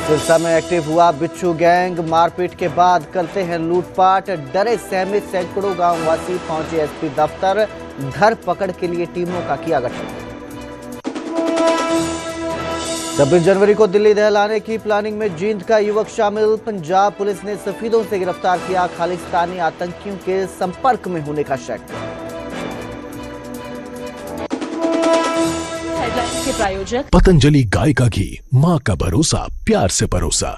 सिरसा में एक्टिव हुआ बिच्छू गैंग। मारपीट के बाद करते हैं लूटपाट। डरे सहमे सैकड़ों गांव वासी पहुंचे एसपी दफ्तर। धरपकड़ के लिए टीमों का किया गठन। 26 जनवरी को दिल्ली दहलाने की प्लानिंग में जींद का युवक शामिल। पंजाब पुलिस ने सफीदों से गिरफ्तार किया। खालिस्तानी आतंकियों के संपर्क में होने का शक। के प्रायोजक पतंजलि गाय का घी, माँ का भरोसा, प्यार से परोसा।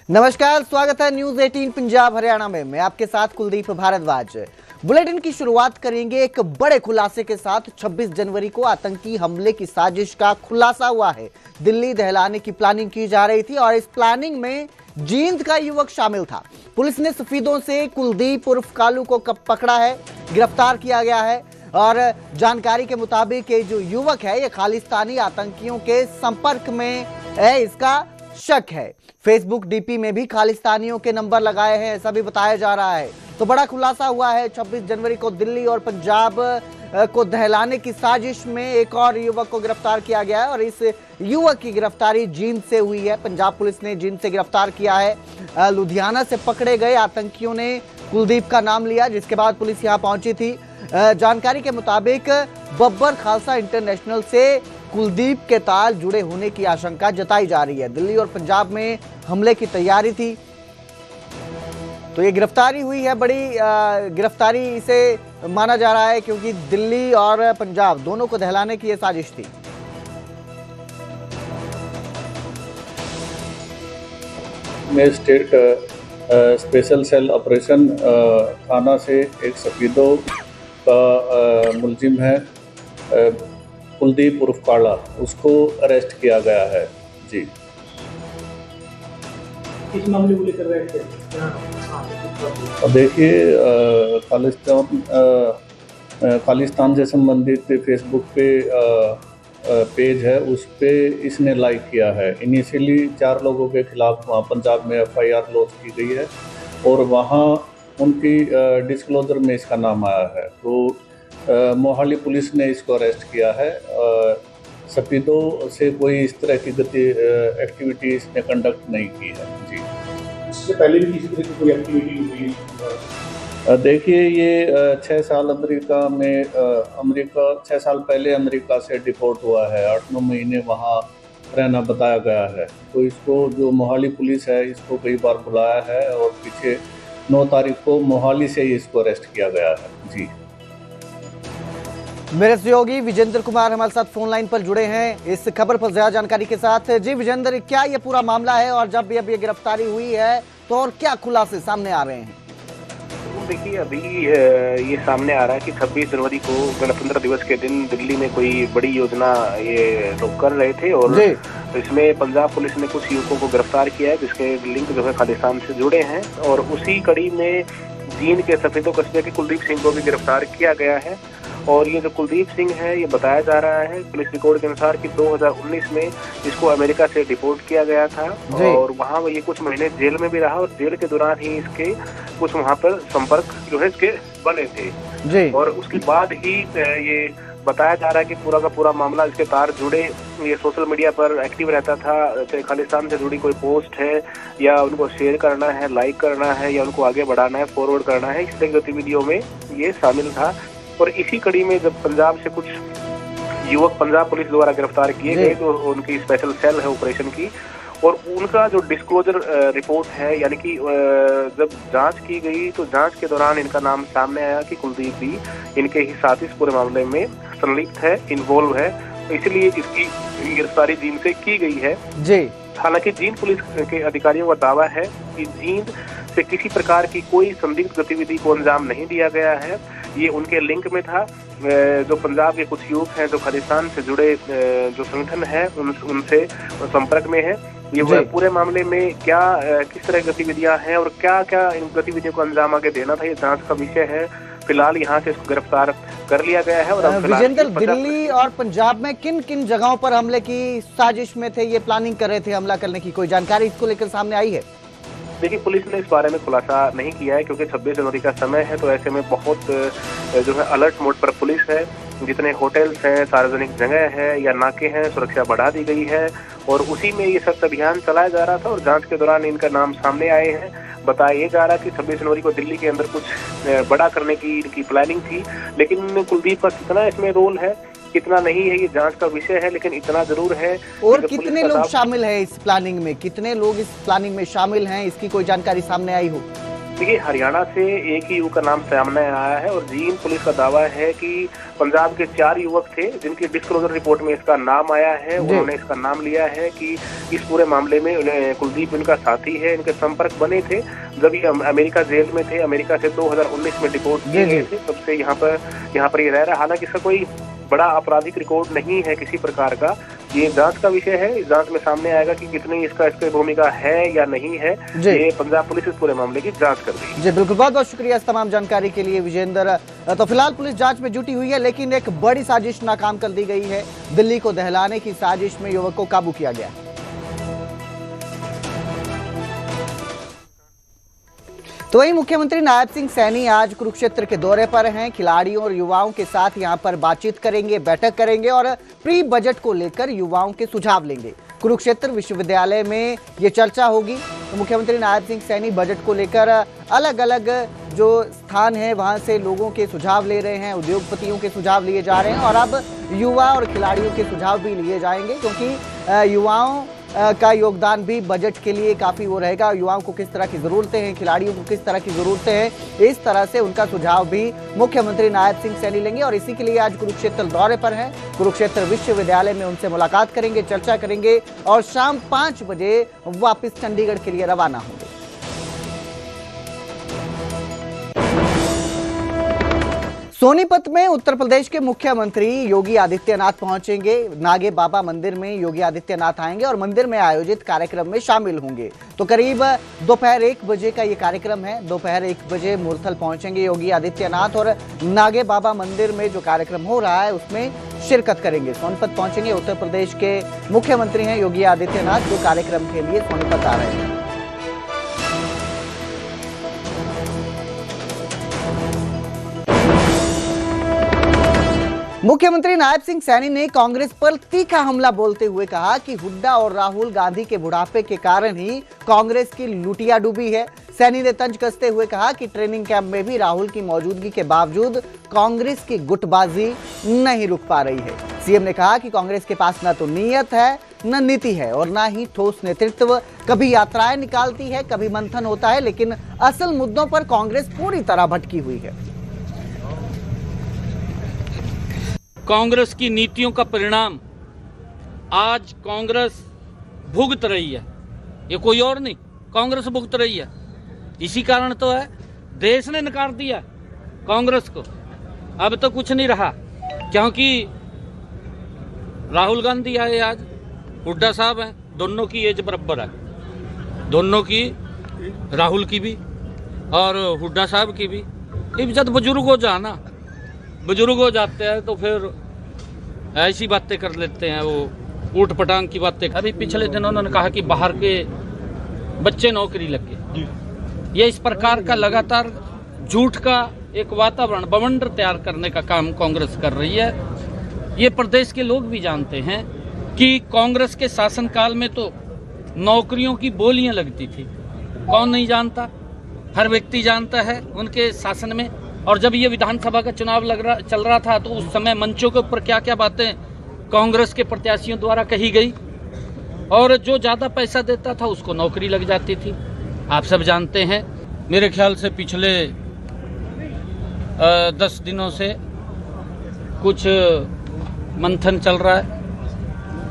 नमस्कार, स्वागत है न्यूज 18 पंजाब हरियाणा में। मैं आपके साथ कुलदीप भारद्वाज। बुलेटिन की शुरुआत करेंगे एक बड़े खुलासे के साथ। 26 जनवरी को आतंकी हमले की साजिश का खुलासा हुआ है। दिल्ली दहलाने की प्लानिंग की जा रही थी और इस प्लानिंग में जींद का युवक शामिल था। पुलिस ने सफीदों से कुलदीप उर्फ कालू को पकड़ा है, गिरफ्तार किया गया है और जानकारी के मुताबिक ये जो युवक है ये खालिस्तानी आतंकियों के संपर्क में है, इसका शक है। फेसबुक डीपी में भी खालिस्तानियों के नंबर लगाए हैं, ऐसा भी बताया जा रहा है। तो बड़ा खुलासा हुआ है। 26 जनवरी को दिल्ली और पंजाब को दहलाने की साजिश में एक और युवक को गिरफ्तार किया गया है और इस युवक की गिरफ्तारी जींद से हुई है। पंजाब पुलिस ने जींद से गिरफ्तार किया है। लुधियाना से पकड़े गए आतंकियों ने कुलदीप का नाम लिया, जिसके बाद पुलिस यहां पहुंची थी। जानकारी के मुताबिक बब्बर खालसा इंटरनेशनल से कुलदीप के तार जुड़े होने की आशंका जताई जा रही है। दिल्ली और पंजाब में हमले की तैयारी थी, तो ये गिरफ्तारी हुई है। बड़ी गिरफ्तारी इसे माना जा रहा है क्योंकि दिल्ली और पंजाब दोनों को दहलाने की ये साजिश थी। में स्टेट स्पेशल सेल ऑपरेशन थाना से एक सफीदों का मुलजिम है कुलदीप उर्फ काला, उसको अरेस्ट किया गया है। जी, किस मामले को लेकर रहे थे? देखिए, खालिस्तान से संबंधित फेसबुक पे पेज है, उस पे इसने लाइक किया है। इनिशियली 4 लोगों के खिलाफ वहाँ पंजाब में FIR लॉन्च की गई है और वहाँ उनकी डिस्क्लोजर में इसका नाम आया है। तो मोहाली पुलिस ने इसको अरेस्ट किया है। सफीदों से कोई इस तरह की एक्टिविटी इसने कंडक्ट नहीं की है। जी, इससे पहले भी किसी तरह की कोई एक्टिविटी हुई? देखिए, ये 6 साल अमेरिका 6 साल पहले अमेरिका से डिपोर्ट हुआ है। 8-9 महीने वहाँ रहना बताया गया है। तो इसको जो मोहाली पुलिस है इसको कई बार बुलाया है और पीछे 9 तारीख को मोहाली से ही इसको अरेस्ट किया गया है। जी, मेरे सहयोगी विजेंद्र कुमार हमारे साथ फोन लाइन पर जुड़े हैं इस खबर पर ज्यादा जानकारी के साथ। जी विजेंद्र, क्या ये पूरा मामला है और जब ये गिरफ्तारी हुई है तो और क्या खुलासे सामने आ रहे हैं? देखिए, अभी ये सामने आ रहा है कि 26 जनवरी को गणतंत्र दिवस के दिन दिल्ली में कोई बड़ी योजना ये लोग कर रहे थे और इसमें पंजाब पुलिस ने कुछ युवकों को गिरफ्तार किया है जिसके लिंक जो है खालिस्तान से जुड़े हैं। और उसी कड़ी में जींद के सफेदों कस्बे के कुलदीप सिंह को भी गिरफ्तार किया गया है। और ये जो कुलदीप सिंह है, ये बताया जा रहा है पुलिस रिकॉर्ड के अनुसार कि 2019 में इसको अमेरिका से डिपोर्ट किया गया था और वहाँ ये कुछ महीने जेल में भी रहा और जेल के दौरान ही इसके कुछ वहाँ पर संपर्क जो है इसके बने थे। और उसके बाद ही ये बताया जा रहा है कि पूरा का पूरा मामला इसके तार जुड़े। ये सोशल मीडिया पर एक्टिव रहता था, चाहे खालिस्तान से जुड़ी कोई पोस्ट है या उनको शेयर करना है, लाइक करना है या उनको आगे बढ़ाना है, फॉरवर्ड करना है, इस तरह की गतिविधियों में ये शामिल था। और इसी कड़ी में जब पंजाब से कुछ युवक पंजाब पुलिस द्वारा गिरफ्तार किए गए तो उनकी स्पेशल सेल है ऑपरेशन की और उनका जो डिस्क्लोजर रिपोर्ट है, यानी कि जब जांच की गई तो जांच के दौरान इनका नाम सामने आया कि कुलदीप भी इनके ही साथ इस पूरे मामले में संलिप्त है, इन्वॉल्व है। इसलिए इसकी गिरफ्तारी जींद से की गई है। जी, हालांकि जींद पुलिस के अधिकारियों का दावा है कि जींद से किसी प्रकार की कोई संदिग्ध गतिविधि को अंजाम नहीं दिया गया है। ये उनके लिंक में था। जो पंजाब के कुछ युवक हैं जो खालिस्तान से जुड़े जो संगठन है उनसे संपर्क में है। ये पूरे मामले में क्या किस तरह की गतिविधियां हैं और क्या क्या इन गतिविधियों को अंजाम आगे देना था, ये जांच का विषय है। फिलहाल यहाँ से इसको गिरफ्तार कर लिया गया है। और विजेंद्र, दिल्ली और पंजाब में किन किन जगहों पर हमले की साजिश में थे, ये प्लानिंग कर रहे थे हमला करने की, कोई जानकारी इसको लेकर सामने आई है? देखिए, पुलिस ने इस बारे में खुलासा नहीं किया है क्योंकि 26 जनवरी का समय है, तो ऐसे में बहुत जो है अलर्ट मोड पर पुलिस है। जितने होटल्स हैं, सार्वजनिक जगह है या नाके हैं, सुरक्षा बढ़ा दी गई है और उसी में ये सर्च अभियान चलाया जा रहा था और जांच के दौरान इनका नाम सामने आए हैं। बताया ये जा रहा कि 26 जनवरी को दिल्ली के अंदर कुछ बड़ा करने की इनकी प्लानिंग थी, लेकिन कुलदीप का कितना इसमें रोल है कितना नहीं है ये जांच का विषय है, लेकिन इतना जरूर है। और कितने लोग शामिल हैं इस प्लानिंग में, कितने लोग इस प्लानिंग में शामिल हैं, इसकी कोई जानकारी सामने आई हो? देखिए, हरियाणा से एक ही युवक का नाम सामने आया है और जींद पुलिस का दावा है कि पंजाब के 4 युवक थे जिनकी डिस्क्लोजर रिपोर्ट में इसका नाम आया है। उन्होंने इसका नाम लिया है कि इस पूरे मामले में कुलदीप इनका साथी है, इनके संपर्क बने थे जब ये अमेरिका जेल में थे। अमेरिका से 2019 में डिपोर्ट किए गए थे, तब से यहाँ पर ये रह रहा है। हालांकि इसका कोई बड़ा आपराधिक रिकॉर्ड नहीं है किसी प्रकार का, ये जांच का विषय है। इस जांच में सामने आएगा कि कितनी इसकी भूमिका है या नहीं है। ये पंजाब पुलिस इस पूरे मामले की जांच कर रही है। जी बिल्कुल, बहुत बहुत शुक्रिया इस तमाम जानकारी के लिए विजेंद्र। तो फिलहाल पुलिस जांच में जुटी हुई है, लेकिन एक बड़ी साजिश नाकाम कर दी गई है। दिल्ली को दहलाने की साजिश में युवक को काबू किया गया। तो वहीं मुख्यमंत्री नायब सिंह सैनी आज कुरुक्षेत्र के दौरे पर हैं। खिलाड़ियों और युवाओं के साथ यहां पर बातचीत करेंगे, बैठक करेंगे और प्री बजट को लेकर युवाओं के सुझाव लेंगे। कुरुक्षेत्र विश्वविद्यालय में ये चर्चा होगी। तो मुख्यमंत्री नायब सिंह सैनी बजट को लेकर अलग अलग जो स्थान है वहां से लोगों के सुझाव ले रहे हैं, उद्योगपतियों के सुझाव लिए जा रहे हैं और अब युवा और खिलाड़ियों के सुझाव भी लिए जाएंगे, क्योंकि युवाओं का योगदान भी बजट के लिए काफी वो रहेगा। युवाओं को किस तरह की जरूरतें हैं, खिलाड़ियों को किस तरह की जरूरतें हैं, इस तरह से उनका सुझाव भी मुख्यमंत्री नायब सिंह सैनी लेंगे और इसी के लिए आज कुरुक्षेत्र दौरे पर हैं। कुरुक्षेत्र विश्वविद्यालय में उनसे मुलाकात करेंगे, चर्चा करेंगे और शाम 5 बजे वापस चंडीगढ़ के लिए रवाना होंगे। सोनीपत में उत्तर प्रदेश के मुख्यमंत्री योगी आदित्यनाथ पहुंचेंगे। नागे बाबा मंदिर में योगी आदित्यनाथ आएंगे और मंदिर में आयोजित कार्यक्रम में शामिल होंगे। तो करीब दोपहर 1 बजे का ये कार्यक्रम है। दोपहर 1 बजे मुरथल पहुंचेंगे योगी आदित्यनाथ और नागे बाबा मंदिर में जो कार्यक्रम हो रहा है उसमें शिरकत करेंगे। सोनीपत पहुंचेंगे। उत्तर प्रदेश के मुख्यमंत्री हैं योगी आदित्यनाथ, जो कार्यक्रम के लिए सोनीपत आ रहे हैं। मुख्यमंत्री नायब सिंह सैनी ने कांग्रेस पर तीखा हमला बोलते हुए कहा कि हुड्डा और राहुल गांधी के बुढ़ापे के कारण ही कांग्रेस की लुटिया डूबी है। सैनी ने तंज कसते हुए कहा कि ट्रेनिंग कैंप में भी राहुल की मौजूदगी के बावजूद कांग्रेस की गुटबाजी नहीं रुक पा रही है। सीएम ने कहा कि कांग्रेस के पास न तो नीयत है, न नीति है और न ही ठोस नेतृत्व। कभी यात्राएं निकालती है, कभी मंथन होता है, लेकिन असल मुद्दों पर कांग्रेस पूरी तरह भटकी हुई है। कांग्रेस की नीतियों का परिणाम आज कांग्रेस भुगत रही है। ये कोई और नहीं, कांग्रेस भुगत रही है। इसी कारण तो है देश ने नकार दिया कांग्रेस को। अब तो कुछ नहीं रहा, क्योंकि राहुल गांधी आए, आज हुड्डा साहब हैं, दोनों की एज बराबर है, दोनों की, राहुल की भी और हुड्डा साहब की भी। जब बुजुर्ग हो जाना, बुजुर्ग हो जाते हैं तो फिर ऐसी बातें कर लेते हैं, वो ऊट पटांग की बातें। अभी पिछले दिन उन्होंने कहा कि बाहर के बच्चे नौकरी लगे। ये इस प्रकार का लगातार झूठ का एक वातावरण, बवंडर तैयार करने का काम कांग्रेस कर रही है। ये प्रदेश के लोग भी जानते हैं कि कांग्रेस के शासनकाल में तो नौकरियों की बोलियां लगती थी। कौन नहीं जानता, हर व्यक्ति जानता है उनके शासन में। और जब ये विधानसभा का चुनाव चल रहा था तो उस समय मंचों के ऊपर क्या क्या बातें कांग्रेस के प्रत्याशियों द्वारा कही गई, और जो ज़्यादा पैसा देता था उसको नौकरी लग जाती थी। आप सब जानते हैं। मेरे ख्याल से पिछले 10 दिनों से कुछ मंथन चल रहा है,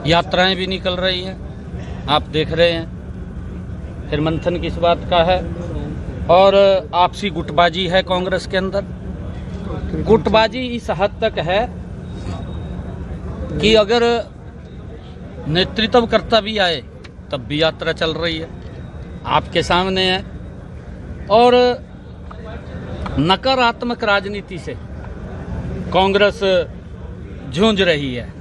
यात्राएं भी निकल रही हैं, आप देख रहे हैं। फिर मंथन किस बात का है, और आपसी गुटबाजी है कांग्रेस के अंदर। गुटबाजी इस हद तक है कि अगर नेतृत्व करता भी आए तब भी यात्रा चल रही है, आपके सामने है। और नकारात्मक राजनीति से कांग्रेस जूझ रही है।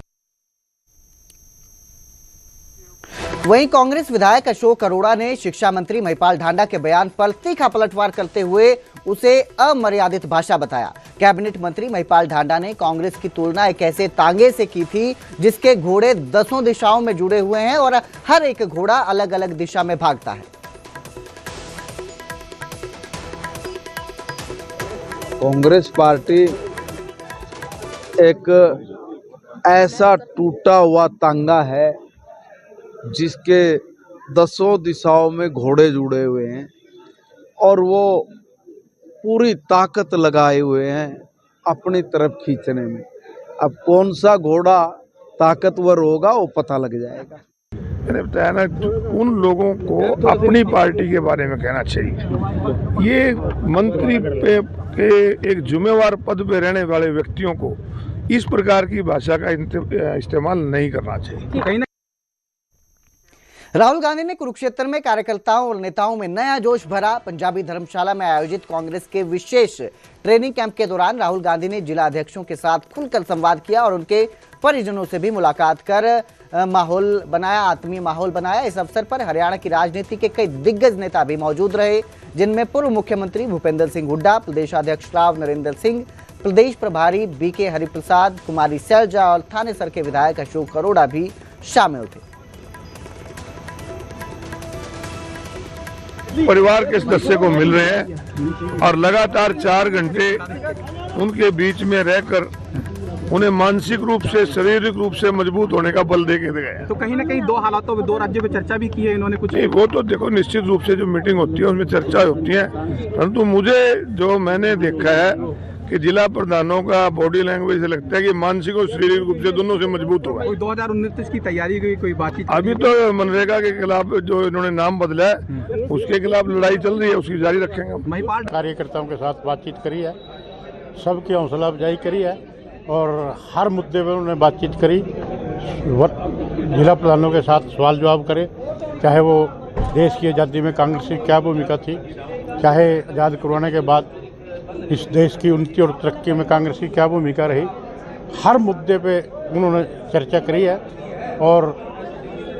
वहीं कांग्रेस विधायक अशोक अरोड़ा ने शिक्षा मंत्री महिपाल ढांडा के बयान पर तीखा पलटवार करते हुए उसे अमर्यादित भाषा बताया। कैबिनेट मंत्री महिपाल ढांडा ने कांग्रेस की तुलना एक ऐसे तांगे से की थी जिसके घोड़े 10 दिशाओं में जुड़े हुए हैं और हर एक घोड़ा अलग अलग दिशा में भागता है। कांग्रेस पार्टी एक ऐसा टूटा हुआ तांगा है जिसके 10 दिशाओं में घोड़े जुड़े हुए हैं और वो पूरी ताकत लगाए हुए हैं अपनी तरफ खींचने में। अब कौन सा घोड़ा ताकतवर होगा वो पता लग जाएगा। मैंने बताया ना, उन लोगों को अपनी पार्टी के बारे में कहना चाहिए। ये मंत्री पे के एक जिम्मेवार पद पे रहने वाले व्यक्तियों को इस प्रकार की भाषा का इस्तेमाल नहीं करना चाहिए। राहुल गांधी ने कुरुक्षेत्र में कार्यकर्ताओं और नेताओं में नया जोश भरा। पंजाबी धर्मशाला में आयोजित कांग्रेस के विशेष ट्रेनिंग कैंप के दौरान राहुल गांधी ने जिला अध्यक्षों के साथ खुलकर संवाद किया और उनके परिजनों से भी मुलाकात कर माहौल बनाया, आत्मीय माहौल बनाया। इस अवसर पर हरियाणा की राजनीति के कई दिग्गज नेता भी मौजूद रहे, जिनमें पूर्व मुख्यमंत्री भूपेंद्र सिंह हुड्डा, प्रदेशाध्यक्ष राव नरेंद्र सिंह, प्रदेश प्रभारी बीके हरिप्रसाद, कुमारी सैलजा और थानेसर के विधायक अशोक अरोड़ा भी शामिल थे। परिवार के सदस्य को मिल रहे हैं और लगातार 4 घंटे उनके बीच में रहकर उन्हें मानसिक रूप से, शारीरिक रूप से मजबूत होने का बल दे के गए। तो कहीं ना कहीं 2 हालातों में 2 राज्यों में चर्चा भी की है इन्होंने कुछ? वो तो देखो, निश्चित रूप से जो मीटिंग होती है उसमें चर्चा होती है, परंतु मुझे जो मैंने देखा है कि जिला प्रधानों का बॉडी लैंग्वेज से लगता है कि मानसिक और शारीरिक रूप से दोनों से मजबूत होगा। कोई 2019 की तैयारी की कोई बातचीत? अभी तो मनरेगा के खिलाफ जो इन्होंने नाम बदला है उसके खिलाफ लड़ाई चल रही है, उसकी जारी रखेंगे। महिपाल कार्यकर्ताओं के साथ बातचीत करी है, सबकी हौसला अफजाई करी है और हर मुद्दे पर उन्होंने बातचीत करी। जिला प्रधानों के साथ सवाल जवाब करे, चाहे वो देश की आज़ादी में कांग्रेस की क्या भूमिका थी, चाहे आज़ाद करवाने के बाद इस देश की उन्नति और तरक्की में कांग्रेस की क्या भूमिका रही, हर मुद्दे पे उन्होंने चर्चा करी है। और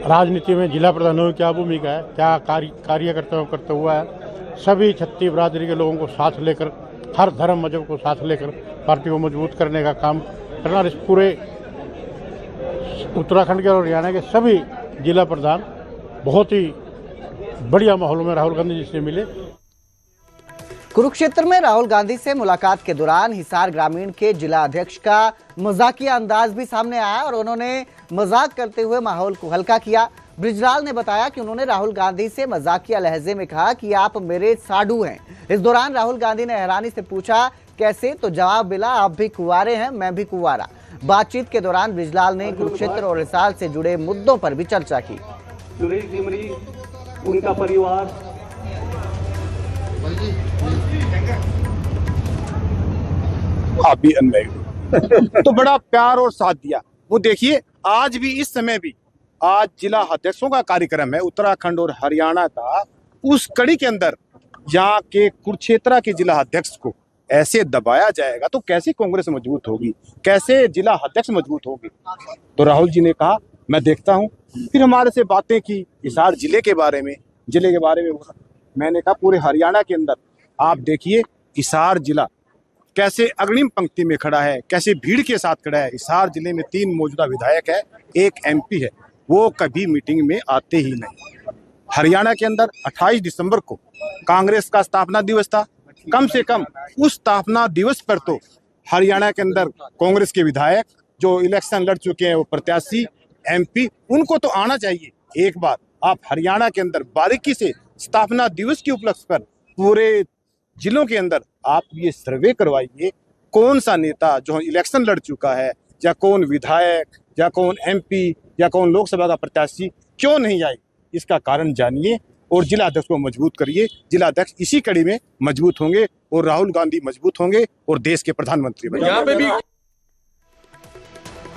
राजनीति में जिला प्रधानों की क्या भूमिका है, क्या कार्यकर्ताओं करता हुआ है, सभी क्षत्रिय बिरादरी के लोगों को साथ लेकर, हर धर्म मजहब को साथ लेकर पार्टी को मजबूत करने का काम करना। और इस पूरे उत्तराखंड के और हरियाणा के सभी जिला प्रधान बहुत ही बढ़िया माहौल में राहुल गांधी जी से मिले। कुरुक्षेत्र में राहुल गांधी से मुलाकात के दौरान हिसार ग्रामीण के जिला अध्यक्ष का मजाकिया अंदाज भी सामने आया और उन्होंने मजाक करते हुए माहौल को हल्का किया। बृजलाल ने बताया कि उन्होंने राहुल गांधी से मजाकिया लहजे में कहा कि आप मेरे साडू हैं। इस दौरान राहुल गांधी ने हैरानी से पूछा कैसे, तो जवाब मिला आप भी कुंवारे हैं, मैं भी कुंवारा। बातचीत के दौरान बृजलाल ने कुरुक्षेत्र और हिसार से जुड़े मुद्दों पर भी चर्चा की। सुरेश डिमरी, उनका परिवार, आप भी अनमैरिड तो बड़ा प्यार और साथ दिया। वो देखिए आज भी, इस समय भी आज जिला अध्यक्षों का कार्यक्रम है उत्तराखंड और हरियाणा का, उस कड़ी के अंदर यहाँ के कुरुक्षेत्र के जिला अध्यक्ष को ऐसे दबाया जाएगा तो कैसे कांग्रेस मजबूत होगी, कैसे जिला अध्यक्ष मजबूत होगी। तो राहुल जी ने कहा मैं देखता हूँ। फिर हमारे से बातें की हिसार जिले के बारे में बोला। मैंने कहा पूरे हरियाणा के अंदर आप देखिए हिसार जिला कैसे अग्रिम पंक्ति में खड़ा है, कैसे भीड़ के साथ खड़ा है। हिसार जिले में 3 मौजूदा विधायक है, 1 MP है, वो कभी मीटिंग में आते ही नहीं। हरियाणा के अंदर 28 दिसंबर को कांग्रेस का स्थापना दिवस था, कम से कम उस स्थापना दिवस पर तो हरियाणा के अंदर कांग्रेस के विधायक जो इलेक्शन लड़ चुके हैं, वो प्रत्याशी MP, उनको तो आना चाहिए। एक बार आप हरियाणा के अंदर बारीकी से स्थापना दिवस के उपलक्ष्य पर पूरे जिलों के अंदर आप ये सर्वे करवाइए, कौन सा नेता जो इलेक्शन लड़ चुका है या कौन विधायक या कौन MP या कौन लोकसभा का प्रत्याशी क्यों नहीं आए, इसका कारण जानिए और जिला अध्यक्ष को मजबूत करिए। जिला अध्यक्ष इसी कड़ी में मजबूत होंगे और राहुल गांधी मजबूत होंगे और देश के प्रधानमंत्री बनेंगे।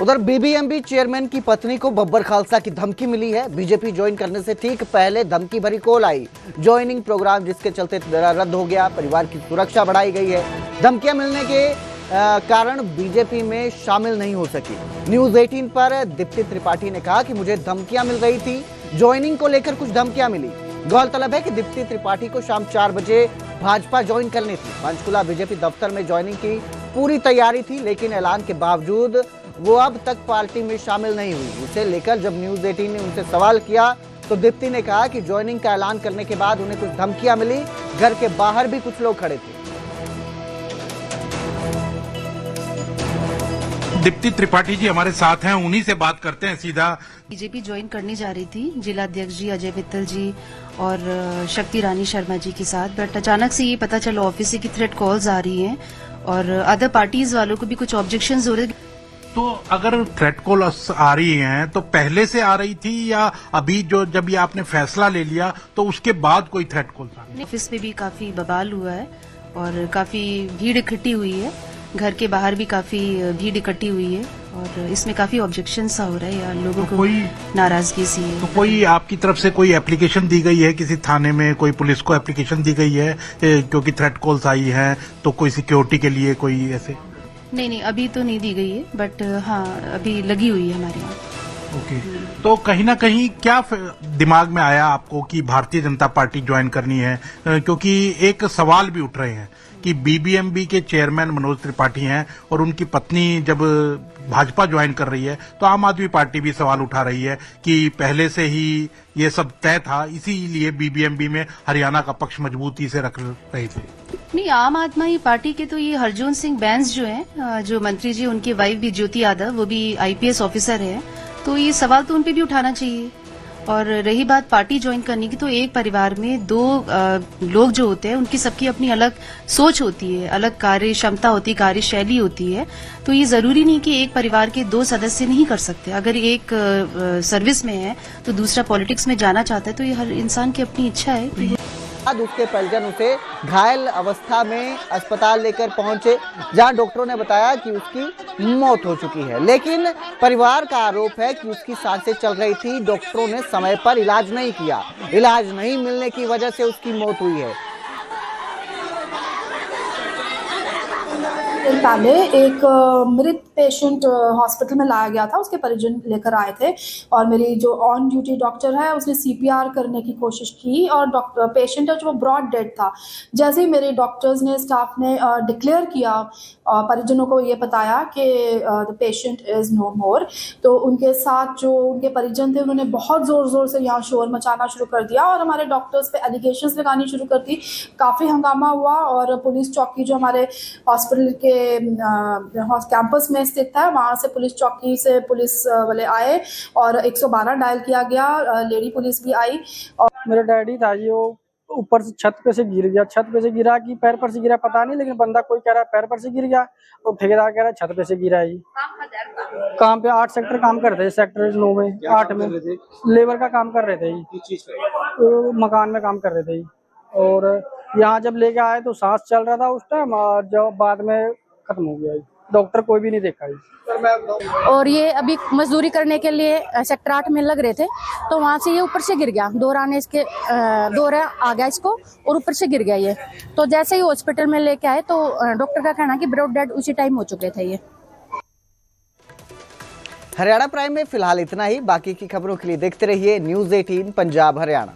उधर BBMP चेयरमैन की पत्नी को बब्बर खालसा की धमकी मिली है। बीजेपी ज्वाइन करने से ठीक पहले धमकी भरी कॉल आई। ज्वाइनिंग प्रोग्राम जिसके चलते रद्द हो गया। परिवार की सुरक्षा बढ़ाई गई है। धमकियां मिलने के कारण बीजेपी में शामिल नहीं हो सकी। न्यूज 18 पर दीप्ति त्रिपाठी ने कहा कि मुझे धमकियां मिल रही थी, ज्वाइनिंग को लेकर कुछ धमकियां मिली। गौरतलब है कि दीप्ति त्रिपाठी को शाम 4 बजे भाजपा ज्वाइन करनी थी। पंचकुला बीजेपी दफ्तर में ज्वाइनिंग की पूरी तैयारी थी, लेकिन ऐलान के बावजूद वो अब तक पार्टी में शामिल नहीं हुई। उसे लेकर जब न्यूज 18 ने उनसे सवाल किया तो दीप्ति ने कहा कि ज्वाइनिंग का ऐलान करने के बाद उन्हें कुछ धमकियां मिली। घर के बाहर भी कुछ लोग खड़े थे। दीप्ति त्रिपाठी जी हमारे साथ हैं, उन्हीं से बात करते हैं सीधा। बीजेपी ज्वाइन करनी जा रही थी जिला अध्यक्ष जी अजय मित्तल जी और शक्ति रानी शर्मा जी के साथ, बट अचानक से ये पता चला ऑफिस से कि थ्रेट कॉल्स आ रही हैं और अदर पार्टीज वालों को भी कुछ ऑब्जेक्शंस हो रहे। तो अगर थ्रेट कॉल आ रही हैं तो पहले से आ रही थी या अभी जो जब ये आपने फैसला ले लिया तो उसके बाद कोई थ्रेट कॉल आ रही? ऑफिस में भी काफी बवाल हुआ है और काफी भीड़ इकट्ठी हुई है, घर के बाहर भी काफी भीड़ इकट्ठी हुई है और इसमें काफी ऑब्जेक्शन सा हो रहा है या लोगों को कोई नाराजगी सी है। तो कोई आपकी तरफ से कोई एप्लीकेशन दी गई है किसी थाने में, कोई पुलिस को एप्लीकेशन दी गई है क्योंकि थ्रेट कॉल्स आई हैं, तो कोई सिक्योरिटी के लिए कोई ऐसे? नहीं, अभी तो नहीं दी गई है, बट हाँ अभी लगी हुई है हमारे यहाँ। ओके। तो कहीं ना कहीं क्या दिमाग में आया आपको कि भारतीय जनता पार्टी ज्वाइन करनी है? क्योंकि एक सवाल भी उठ रहे हैं कि बीबीएमबी के चेयरमैन मनोज त्रिपाठी हैं और उनकी पत्नी जब भाजपा ज्वाइन कर रही है तो आम आदमी पार्टी भी सवाल उठा रही है कि पहले से ही ये सब तय था, इसीलिए बीबीएमबी में हरियाणा का पक्ष मजबूती से रख रहे थे। नहीं, आम आदमी पार्टी के तो ये हरजोन सिंह बैंस जो हैं, जो मंत्री जी, उनकी वाइफ भी ज्योति यादव, वो भी आईपीएस ऑफिसर है, तो ये सवाल तो उन पे भी उठाना चाहिए। और रही बात पार्टी ज्वाइन करने की, तो एक परिवार में दो लोग जो होते हैं उनकी सबकी अपनी अलग सोच होती है, अलग कार्य क्षमता होती है, कार्यशैली होती है। तो ये जरूरी नहीं कि एक परिवार के दो सदस्य नहीं कर सकते। अगर एक सर्विस में है तो दूसरा पॉलिटिक्स में जाना चाहता है, तो ये हर इंसान की अपनी इच्छा है। बाद उसके परिजन उसे घायल अवस्था में अस्पताल लेकर पहुंचे, जहां डॉक्टरों ने बताया कि उसकी मौत हो चुकी है। लेकिन परिवार का आरोप है कि उसकी सांसें चल रही थी, डॉक्टरों ने समय पर इलाज नहीं किया, इलाज नहीं मिलने की वजह से उसकी मौत हुई है। पहले एक मृत पेशेंट हॉस्पिटल में लाया गया था, उसके परिजन लेकर आए थे और मेरी जो ऑन ड्यूटी डॉक्टर है उसने सीपीआर करने की कोशिश की और डॉक्टर पेशेंट है जो ब्रॉड डेड था। जैसे ही मेरे डॉक्टर्स ने, स्टाफ ने डिक्लेयर किया, परिजनों को ये बताया कि द पेशेंट इज़ नो मोर, तो उनके साथ जो उनके परिजन थे उन्होंने बहुत ज़ोर ज़ोर से यहाँ शोर मचाना शुरू कर दिया और हमारे डॉक्टर्स पे एलिगेशंस लगानी शुरू कर दी। काफ़ी हंगामा हुआ और पुलिस चौकी जो हमारे हॉस्पिटल के कैंपस में स्थित था, वहाँ से पुलिस चौकी से पुलिस वाले आए और 112 डायल किया गया, लेडी पुलिस भी आई। और मेरा डैडी था जी, वो ऊपर से छत पे से गिर गया। छत पे से गिरा कि पैर पर से गिरा पता नहीं, लेकिन बंदा कोई कह रहा है पैर पर से गिर गया और ठेकेदार कह रहा है छत पे से गिरा है जी। काम पे 8 सेक्टर काम कर रहे थे, सेक्टर 9 में 8 में लेबर का काम कर रहे थे जी, तो मकान में काम कर रहे थे जी। और यहाँ जब लेके आए तो सांस चल रहा था उस टाइम, और जब बाद में खत्म हो गया, डॉक्टर कोई भी नहीं देखा। और ये अभी मजदूरी करने के लिए सेक्टर 8 में लग रहे थे, तो वहाँ से ये ऊपर से गिर गया, दौरा आ गया इसको और ऊपर से गिर गया ये। तो जैसे ही हॉस्पिटल में लेके आए तो डॉक्टर का कहना कि ब्रॉड डेड उसी टाइम हो चुके थे ये। हरियाणा प्राइम में फिलहाल इतना ही। बाकी की खबरों के लिए देखते रहिए न्यूज़ 18 पंजाब हरियाणा।